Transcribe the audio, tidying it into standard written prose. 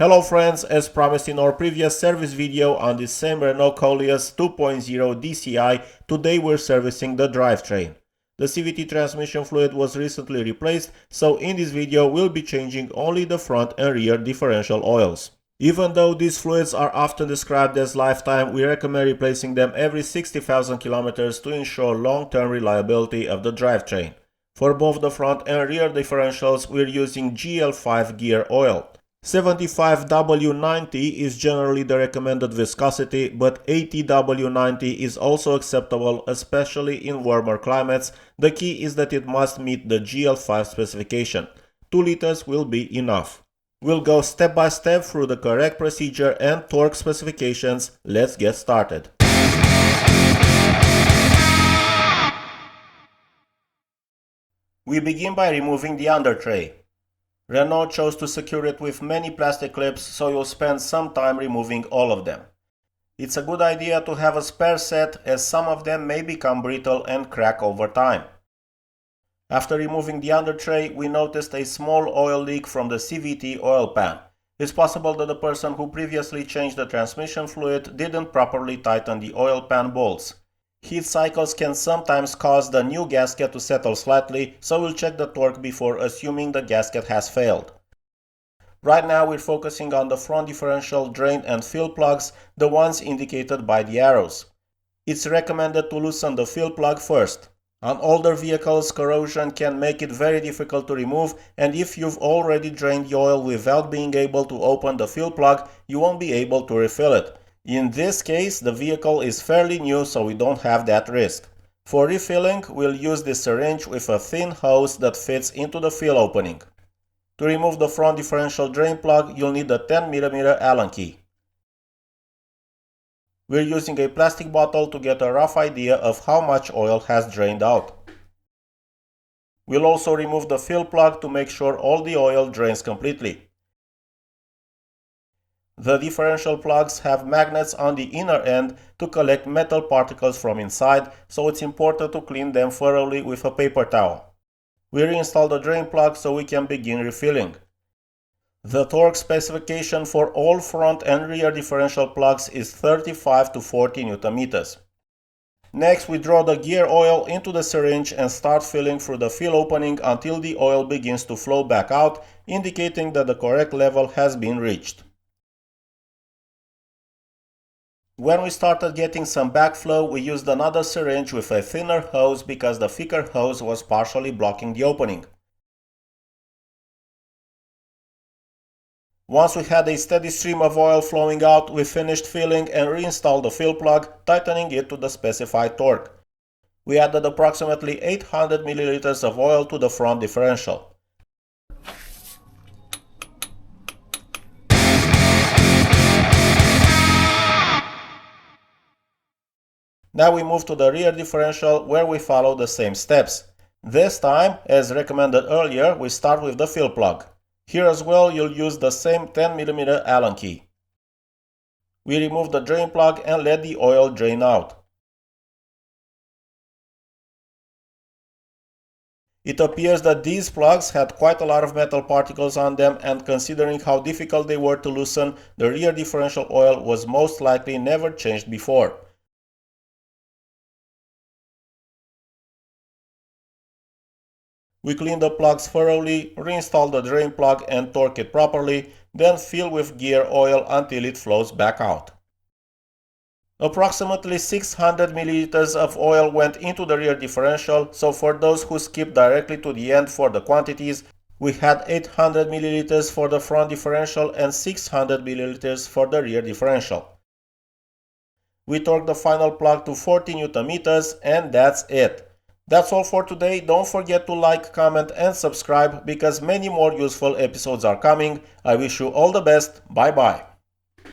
Hello friends, as promised in our previous service video on the same Renault Koleos 2.0 DCI, today we're servicing the drivetrain. The CVT transmission fluid was recently replaced, so in this video we'll be changing only the front and rear differential oils. Even though these fluids are often described as lifetime, we recommend replacing them every 60,000 kilometers to ensure long-term reliability of the drivetrain. For both the front and rear differentials, we're using GL5 gear oil. 75W90 is generally the recommended viscosity, but 80W90 is also acceptable, especially in warmer climates. The key is that it must meet the GL5 specification. 2 liters will be enough. We'll go step by step through the correct procedure and torque specifications. Let's get started. We begin by removing the under tray. Renault chose to secure it with many plastic clips, so you'll spend some time removing all of them. It's a good idea to have a spare set, as some of them may become brittle and crack over time. After removing the under tray, we noticed a small oil leak from the CVT oil pan. It's possible that the person who previously changed the transmission fluid didn't properly tighten the oil pan bolts. Heat cycles can sometimes cause the new gasket to settle slightly, so we'll check the torque before assuming the gasket has failed. Right now we're focusing on the front differential drain and fill plugs, the ones indicated by the arrows. It's recommended to loosen the fill plug first. On older vehicles, corrosion can make it very difficult to remove, and if you've already drained the oil without being able to open the fill plug, you won't be able to refill it. In this case, the vehicle is fairly new, so we don't have that risk. For refilling, we'll use this syringe with a thin hose that fits into the fill opening. To remove the front differential drain plug, you'll need a 10mm Allen key. We're using a plastic bottle to get a rough idea of how much oil has drained out. We'll also remove the fill plug to make sure all the oil drains completely. The differential plugs have magnets on the inner end to collect metal particles from inside, so it's important to clean them thoroughly with a paper towel. We reinstall the drain plug so we can begin refilling. The torque specification for all front and rear differential plugs is 35 to 40 Nm. Next, we draw the gear oil into the syringe and start filling through the fill opening until the oil begins to flow back out, indicating that the correct level has been reached. When we started getting some backflow, we used another syringe with a thinner hose because the thicker hose was partially blocking the opening. Once we had a steady stream of oil flowing out, we finished filling and reinstalled the fill plug, tightening it to the specified torque. We added approximately 800 ml of oil to the front differential. Now we move to the rear differential, where we follow the same steps. This time, as recommended earlier, we start with the fill plug. Here as well, you'll use the same 10mm Allen key. We remove the drain plug and let the oil drain out. It appears that these plugs had quite a lot of metal particles on them, and considering how difficult they were to loosen, the rear differential oil was most likely never changed before. We clean the plugs thoroughly, reinstall the drain plug and torque it properly, then fill with gear oil until it flows back out. Approximately 600 ml of oil went into the rear differential, so for those who skip directly to the end for the quantities, we had 800 ml for the front differential and 600 ml for the rear differential. We torque the final plug to 40 Nm and that's it. That's all for today. Don't forget to like, comment and subscribe because many more useful episodes are coming. I wish you all the best. Bye bye.